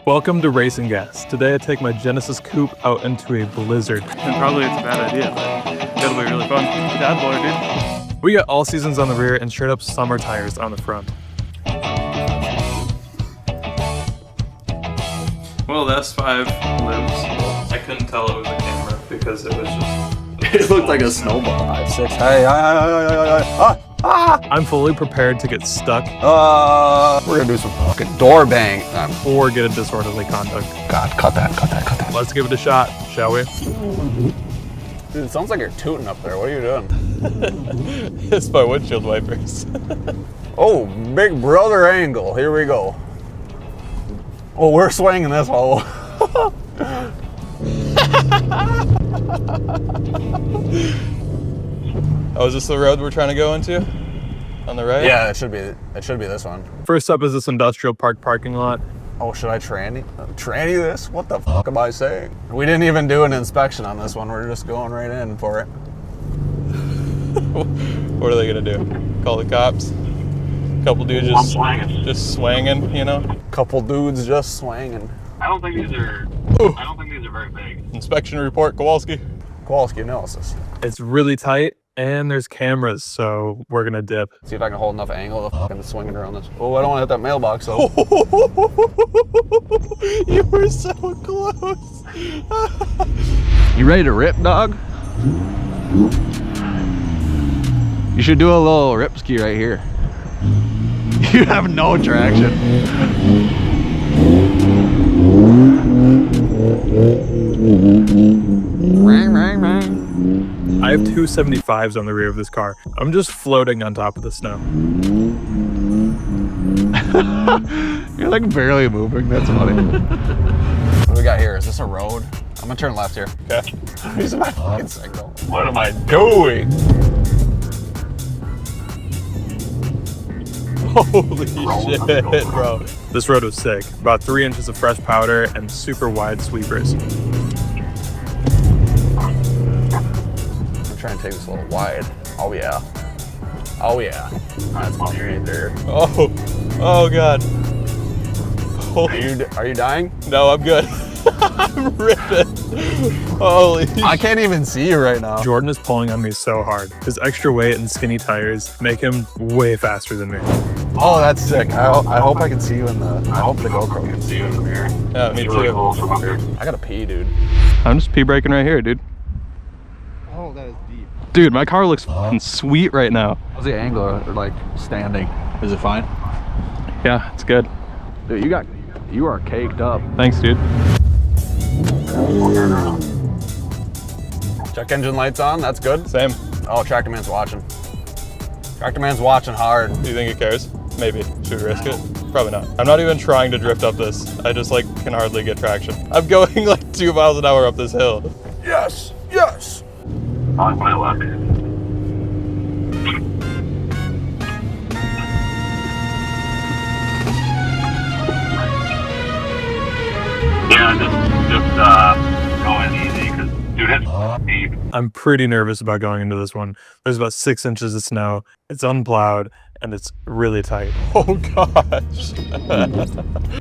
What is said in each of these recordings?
Welcome to Racing Gas. Today I take my Genesis Coupe out into a blizzard. And probably it's a bad idea, but it'll be really fun. Dad boy, dude. We got all seasons on the rear and straight up summer tires on the front. Well, the S5 lives. I couldn't tell it was a camera because it was just... It looked like a snowball. 5, 6. Hey, I'm fully prepared to get stuck we're gonna do some fucking door bang. or get a disorderly conduct. God, cut that. Let's give it a shot, shall we? Dude, it sounds like you're tooting up there. What are you doing? It's my windshield wipers. Oh, big brother angle. Here we go. Oh, we're swinging this hole. Oh, is this the road we're trying to go into? On the right? Yeah, it should be this one. First up is this industrial park parking lot. Oh, should I tranny this? What the fuck am I saying? We didn't even do an inspection on this one. We're just going right in for it. What are they gonna do? Call the cops? Couple dudes just swanging, you know? Couple dudes just swanging. I don't think these are very big. Inspection report, Kowalski. Kowalski analysis. It's really tight and there's cameras, so we're gonna dip. See if I can hold enough angle to fucking swing it around this. Oh, I don't want to hit that mailbox though. You were so close. You ready to rip, dog? You should do a little rip ski right here. You have no traction. I have two 75s on the rear of this car. I'm just floating on top of the snow. You're like barely moving. That's funny. What do we got here? Is this a road? I'm gonna turn left here. Okay. I'm using my fucking signal. What am I doing? Holy shit, bro. This road was sick. About 3 inches of fresh powder and super wide sweepers. I'm trying to take this a little wide. Oh yeah. Oh yeah. That's funny right there. Oh God. Are you dying? No, I'm good. I'm ripping. Holy I can't even see you right now. Jordan is pulling on me so hard. His extra weight and skinny tires make him way faster than me. Oh, that's sick. I hope I can see you in the. I hope the GoPro can see you in the mirror. Yeah, me Really too. cool from up here. I gotta pee, dude. I'm just pee braking right here, dude. Oh, that is deep. Dude, my car looks fucking sweet right now. How's the angle like standing? Is it fine? Yeah, it's good. Dude, you are caked up. Thanks, dude. Check engine lights on. That's good. Same. Oh, Tractor Man's watching. Tractor Man's watching hard. Do you think he cares? Maybe. Should we risk it? Probably not. I'm not even trying to drift up this. I just like can hardly get traction. I'm going like 2 miles an hour up this hill. Yes. Yes. On my left. Yeah, just going easy, because dude, it's deep. I'm pretty nervous about going into this one. There's about 6 inches of snow. It's unplowed and it's really tight. Oh gosh.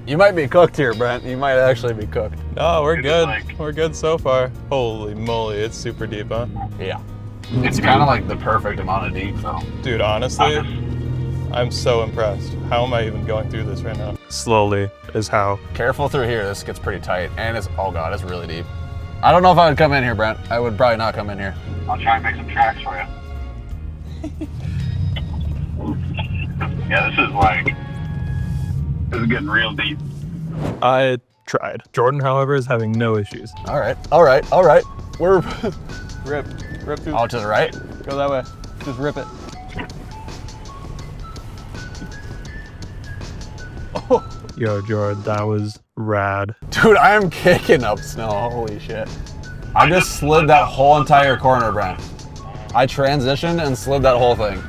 You might be cooked here, Brent. You might actually be cooked. No, we're It's good. like- We're good so far. Holy moly, it's super deep, huh? Yeah. It's kind of like the perfect amount of deep, though. Dude, honestly, I'm so impressed. How am I even going through this right now? Slowly is how. Careful through here. This gets pretty tight, and it's oh god, it's really deep. I don't know if I would come in here, Brent. I would probably not come in here. I'll try and make some tracks for you. Yeah, this is getting real deep. I tried. Jordan, however, is having no issues. All right. We're Rip through. out to the right. Go that way. Just rip it. Yo, Jordan, that was rad. Dude, I am kicking up snow. Holy shit. I just slid that whole entire corner, Brent. I transitioned and slid that whole thing.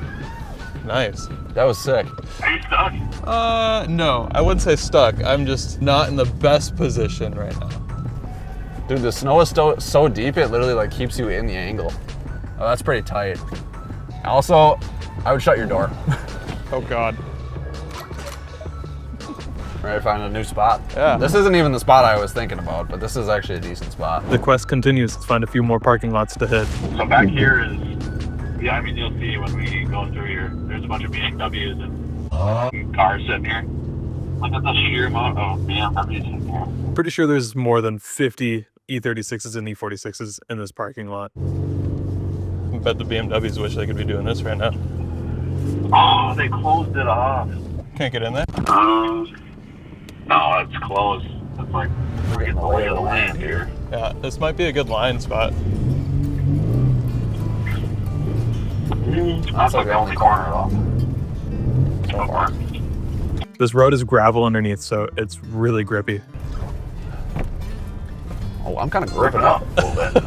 Nice. That was sick. Are you stuck? No, I wouldn't say stuck. I'm just not in the best position right now. Dude, the snow is so deep, it literally like keeps you in the angle. Oh, that's pretty tight. Also, I would shut your door. Oh God. Ready to find a new spot? Yeah. This isn't even the spot I was thinking about, but this is actually a decent spot. The quest continues. Let's find a few more parking lots to hit. So back here is, yeah, I mean, you'll see when we go through here, there's a bunch of BMWs and cars sitting here. Look at the sheer amount of BMWs in here. Pretty sure there's more than 50 E36s and E46s in this parking lot. I bet the BMWs wish they could be doing this right now. Oh, they closed it off. Can't get in there? No, it's closed. It's like, we're getting the lay of the land here. Yeah, this might be a good line spot. That's like the only corner though. So far. This road is gravel underneath, so it's really grippy. Oh, I'm kind of Ripping gripping up up. a little bit.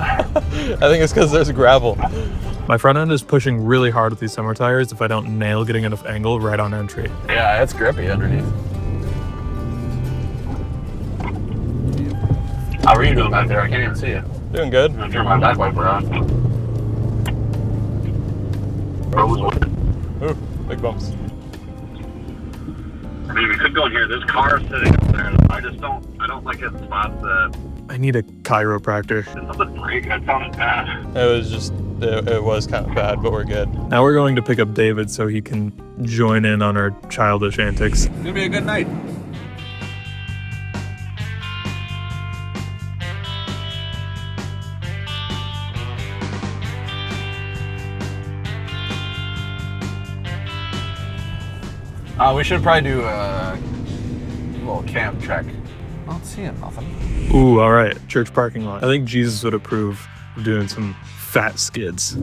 I think it's because there's gravel. My front end is pushing really hard with these summer tires if I don't nail getting enough angle right on entry. Yeah, it's grippy underneath. How are you doing back there? I can't even see you. Doing good. I'm gonna turn my back wiper on. Rosewood. Ooh, big bumps. I mean, we could go in here. There's cars sitting up there. I don't like hitting spots that. I need a chiropractor. Did something break? That sounded bad. It was kind of bad, but we're good. Now we're going to pick up David so he can join in on our childish antics. It's gonna be a good night. We should probably do a little camp trek. I don't see nothing. Ooh, all right, church parking lot. I think Jesus would approve of doing some fat skids.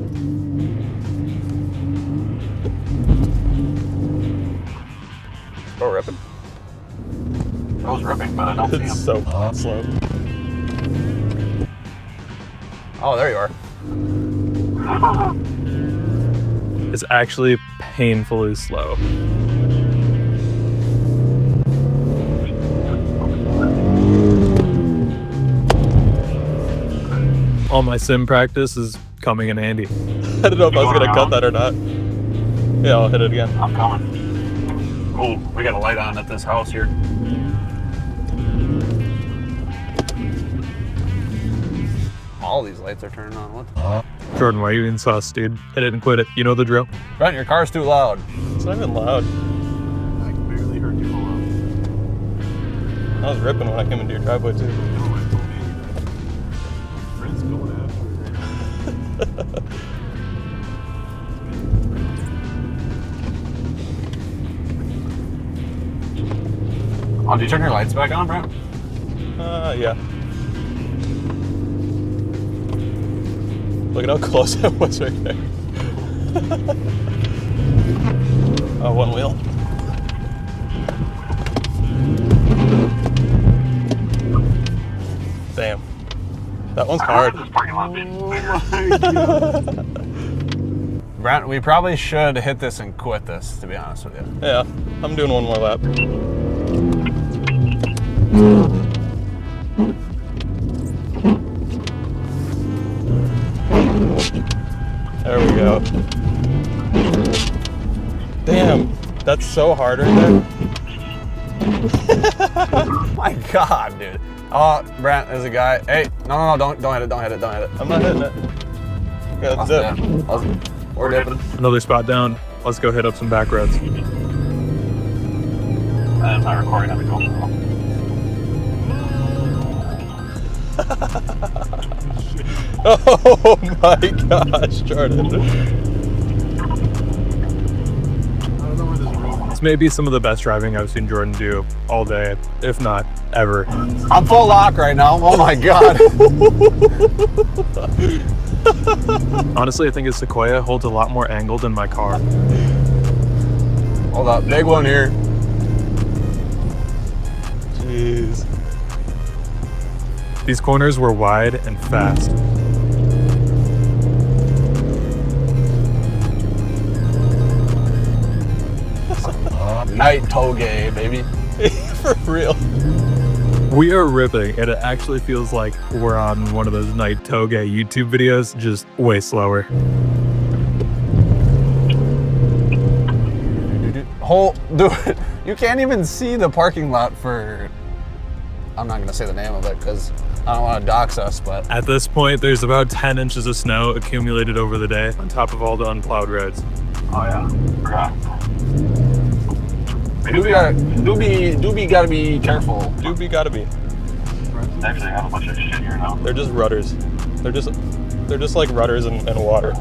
Oh, ripping. I was ripping, but I don't see It's him. so slow. Oh, there you are. It's actually painfully slow. All my sim practice is coming in handy. I don't know if I was going to cut that or not. Yeah, I'll hit it again. I'm coming. Oh, we got a light on at this house here. All these lights are turning on. What the Jordan, why are you in sus, dude? Hit it and quit it. You know the drill. Brent, your car's too loud. It's not even loud. I can barely heard you pull up. I was ripping when I came into your driveway too. No, I told you. Brent's going after it. Oh, did you turn your lights back on, Brent? Yeah. Look at how close I was right there. Oh, one wheel. Damn. That one's hard. This parking lot being bigger. Brent, we probably should hit this and quit this, to be honest with you. Yeah, I'm doing one more lap. There we go. Damn, that's so hard right there. My God, dude. Oh, Brent, there's a guy. Hey, no, don't hit it, don't hit it, don't hit it. I'm not hitting it. Okay, that's it. We're dipping. Another spot down. Let's go hit up some back roads. I'm not recording on the GoPro. Oh my gosh, Jordan. I don't know where this road is. This may be some of the best driving I've seen Jordan do all day, if not ever. I'm full lock right now. Oh my God. Honestly, I think his Sequoia holds a lot more angle than my car. Hold up, big one here. Jeez. These corners were wide and fast. Night toge, baby. For real. We are ripping, and it actually feels like we're on one of those Night Toge YouTube videos, just way slower. Dude, You can't even see the parking lot for, I'm not going to say the name of it because I don't want to dox us, but At this point, there's about 10 inches of snow accumulated over the day on top of all the unplowed roads. Oh yeah, forgot. Doobie gotta be careful. Doobie gotta be. Actually, I have a bunch of shit here now. They're just rudders. They're just like rudders in water.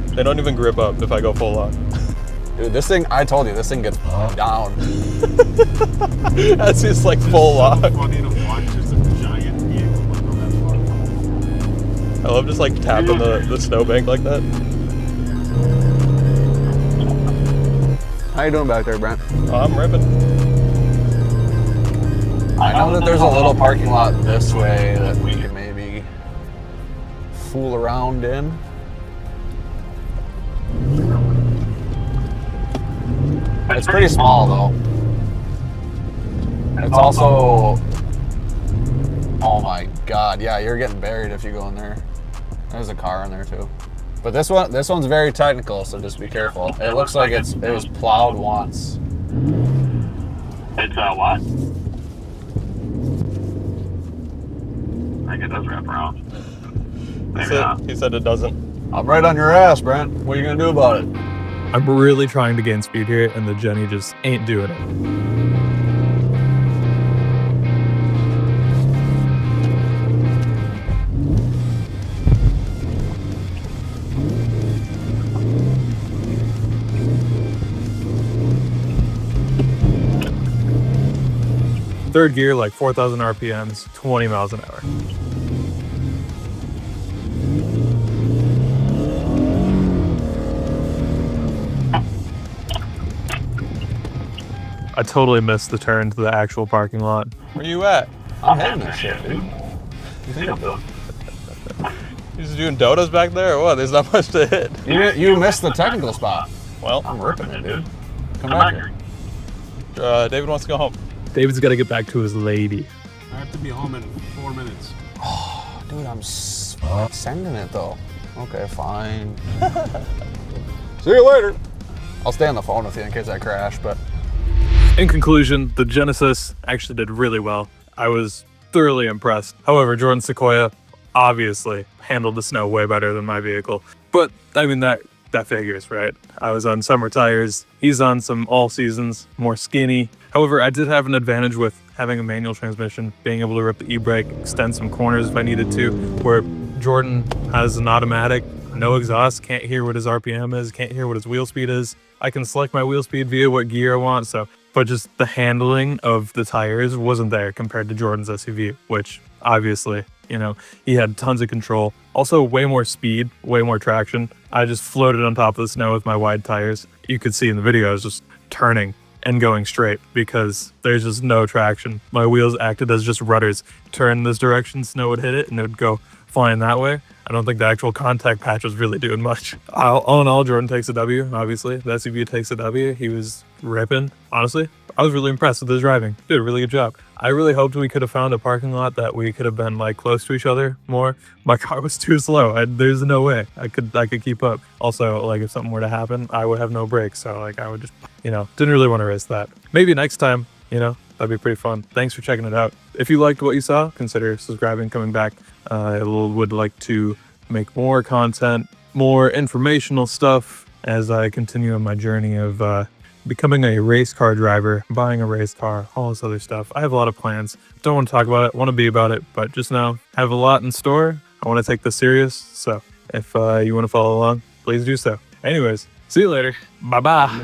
They don't even grip up if I go full on. Dude, this thing, I told you, this thing gets down. That's just like full on. Funny to watch just a giant vehicle like go that far. I love just like tapping the snowbank like that. How you doing back there, Brent? Oh, I'm ripping. I know that there's a little parking lot this way that we can maybe fool around in. It's pretty small though. It's also, oh my God, yeah, you're getting buried if you go in there. There's a car in there too. But this one's very technical, so just be careful. It looks like it was plowed once. It's what? I think it does wrap around. Maybe not. He said it doesn't. I'm right on your ass, Brent. What are you gonna do about it? I'm really trying to gain speed here, and the Jenny just ain't doing it. Third gear, like 4,000 RPMs, 20 miles an hour. I totally missed the turn to the actual parking lot. Where you at? I'm hitting this shit, dude. You just doing donuts back there or what? There's not much to hit. You missed the technical spot. Well, I'm ripping it, dude. Come back here. David wants to go home. David's got to get back to his lady. I have to be home in 4 minutes. Dude, I'm sending it though. Okay, fine. See you later. I'll stay on the phone with you in case I crash, but In conclusion, the Genesis actually did really well. I was thoroughly impressed. However, Jordan Sequoia obviously handled the snow way better than my vehicle. But I mean, that figures, right? I was on summer tires. He's on some all seasons, more skinny. However, I did have an advantage with having a manual transmission, being able to rip the e-brake, extend some corners if I needed to, where Jordan has an automatic, no exhaust, can't hear what his RPM is, can't hear what his wheel speed is. I can select my wheel speed via what gear I want, but just the handling of the tires wasn't there compared to Jordan's SUV, which obviously, he had tons of control. Also, way more speed, way more traction. I just floated on top of the snow with my wide tires. You could see in the video, I was just turning and going straight because there's just no traction. My wheels acted as just rudders. Turn this direction, snow would hit it, and it would go flying that way. I don't think the actual contact patch was really doing much. All in all, Jordan takes a W, obviously. The SUV takes a W. He was ripping. Honestly, I was really impressed with his driving. Did a really good job. I really hoped we could have found a parking lot that we could have been close to each other more. My car was too slow. There's no way I could keep up. Also, if something were to happen, I would have no brakes. So I would just, didn't really want to risk that. Maybe next time, that'd be pretty fun. Thanks for checking it out. If you liked what you saw, consider subscribing, coming back. I would like to make more content, more informational stuff as I continue on my journey of becoming a race car driver, buying a race car, all this other stuff. I have a lot of plans. Don't want to talk about it, want to be about it, but just know I have a lot in store. I want to take this serious. So if you want to follow along, please do so. Anyways, see you later. Bye-bye.